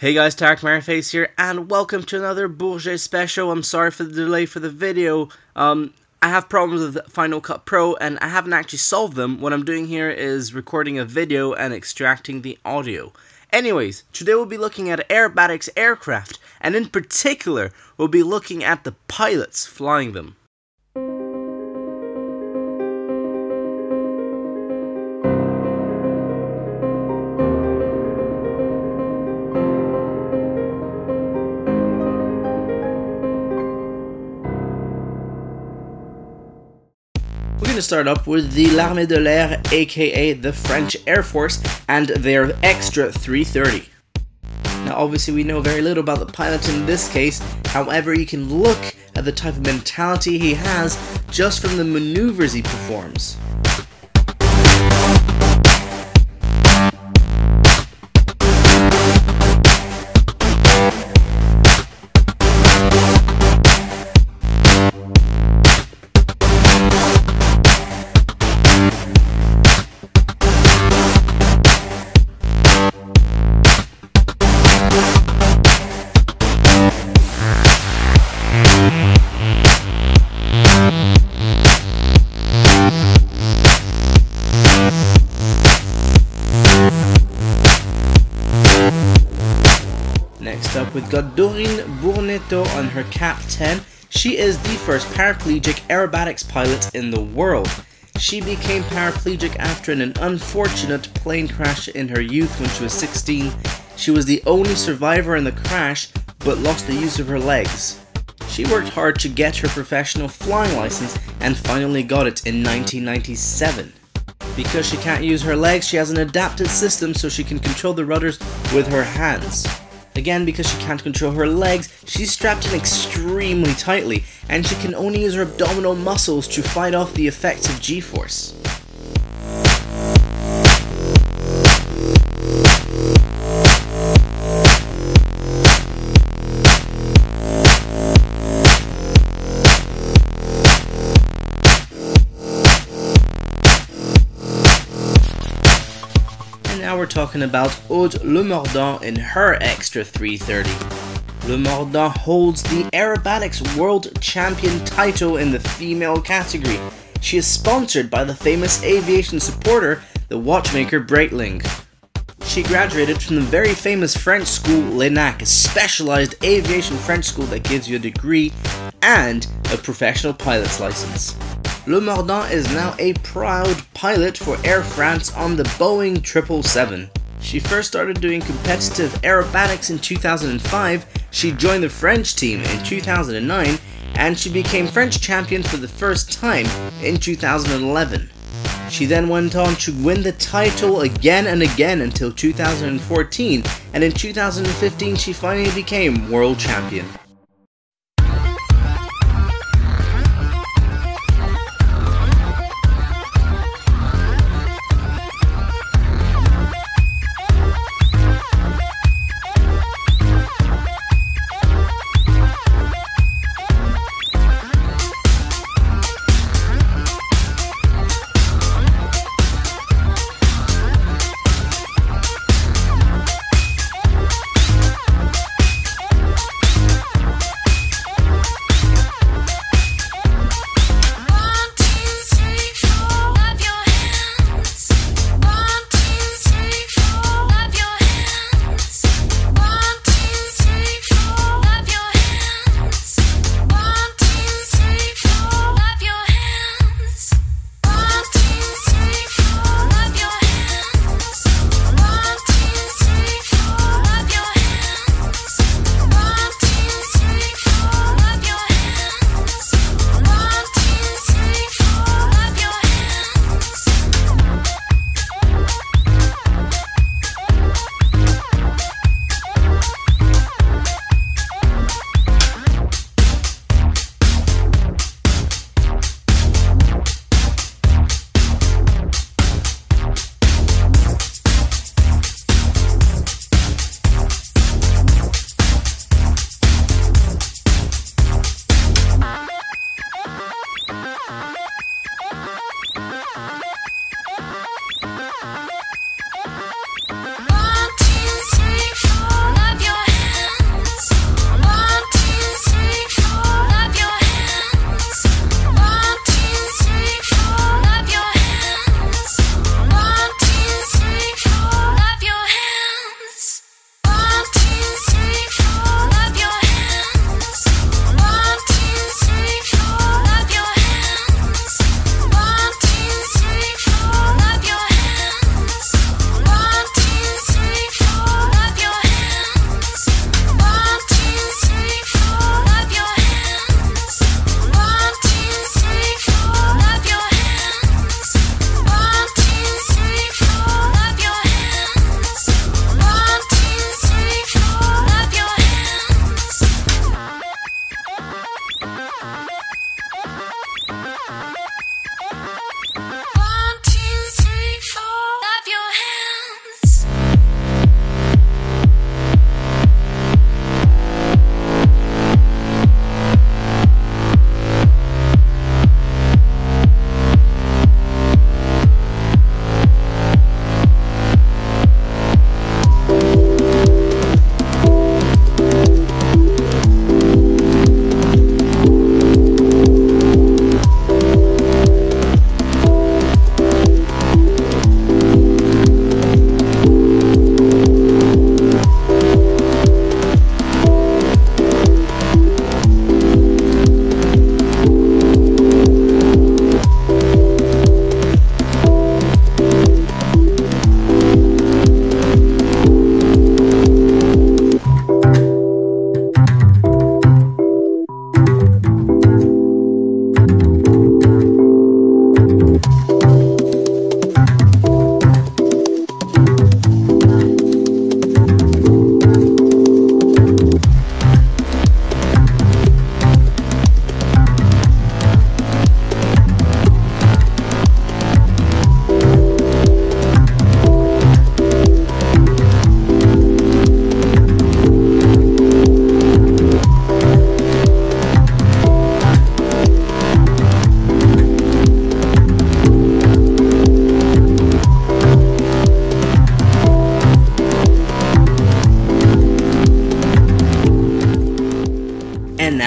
Hey guys, Merryface here, and welcome to another Bourget special. I'm sorry for the delay for the video. I have problems with Final Cut Pro, and I haven't actually solved them. What I'm doing here is recording a video and extracting the audio. Anyways, today we'll be looking at Aerobatics aircraft, and in particular, we'll be looking at the pilots flying them. We're going to start up with the L'Armée de l'Air, aka the French Air Force, and their Extra 330. Now obviously we know very little about the pilot in this case, however you can look at the type of mentality he has just from the maneuvers he performs. Next up, we've got Brunetto on her Cap 10. She is the first paraplegic aerobatics pilot in the world. She became paraplegic after an unfortunate plane crash in her youth when she was 16. She was the only survivor in the crash, but lost the use of her legs. She worked hard to get her professional flying license and finally got it in 1997. Because she can't use her legs, she has an adapted system so she can control the rudders with her hands. Again, because she can't control her legs, she's strapped in extremely tightly, and she can only use her abdominal muscles to fight off the effects of G-force. Now we're talking about Aude Le Mordant in her Extra 330. Le Mordant holds the Aerobatics World Champion title in the female category. She is sponsored by the famous aviation supporter, the watchmaker Breitling. She graduated from the very famous French school l'ENAC, a specialized aviation French school that gives you a degree and a professional pilot's license. Le Mordant is now a proud pilot for Air France on the Boeing 777. She first started doing competitive aerobatics in 2005, she joined the French team in 2009, and she became French champion for the first time in 2011. She then went on to win the title again and again until 2014, and in 2015 she finally became world champion.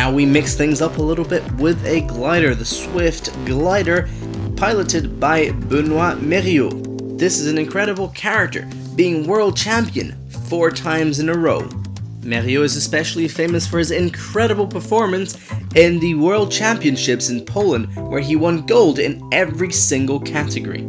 Now we mix things up a little bit with a glider, the Swift glider, piloted by Benoit Merriot. This is an incredible character, being world champion 4 times in a row. Merriot is especially famous for his incredible performance in the World Championships in Poland, where he won gold in every single category.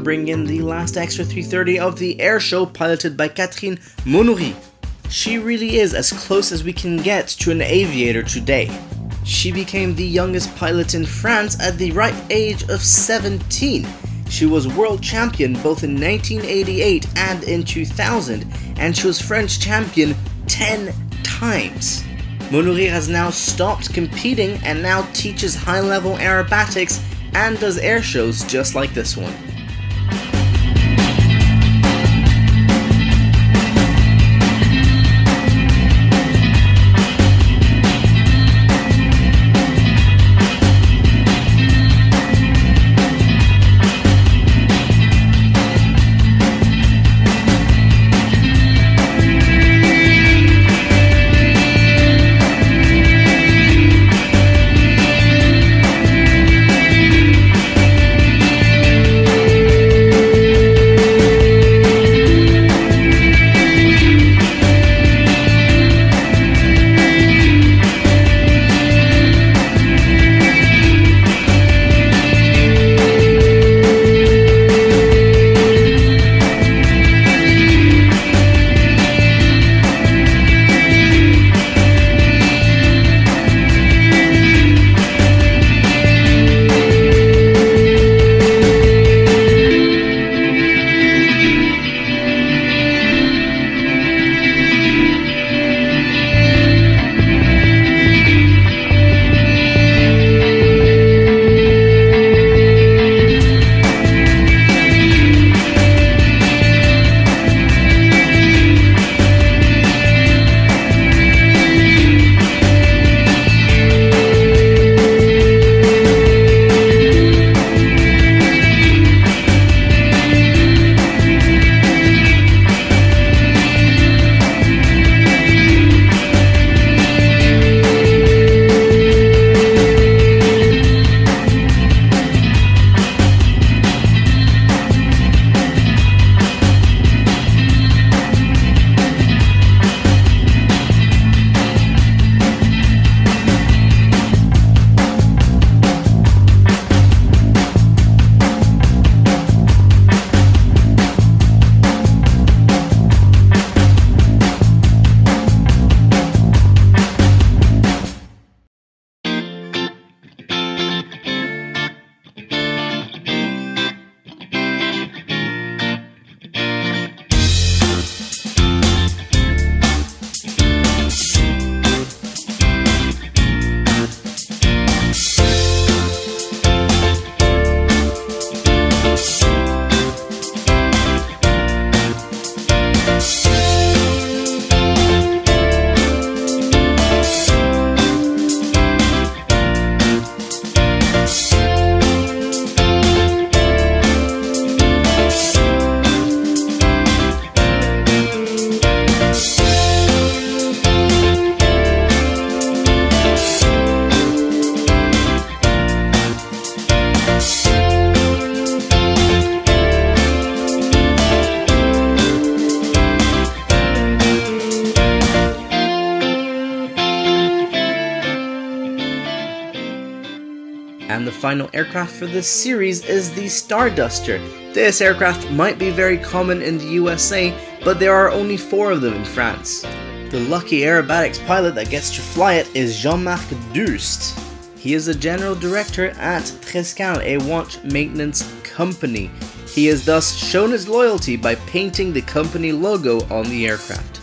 Bring in the last extra 330 of the Airshow, piloted by Catherine Monoury. She really is as close as we can get to an aviator today. She became the youngest pilot in France at the ripe age of 17. She was world champion both in 1988 and in 2000, and she was French champion 10 times. Monoury has now stopped competing and now teaches high-level aerobatics and does air shows just like this one. And the final aircraft for this series is the Starduster. This aircraft might be very common in the USA, but there are only 4 of them in France. The lucky aerobatics pilot that gets to fly it is Jean-Marc Dust. He is a general director at Trescal, a watch maintenance company. He has thus shown his loyalty by painting the company logo on the aircraft.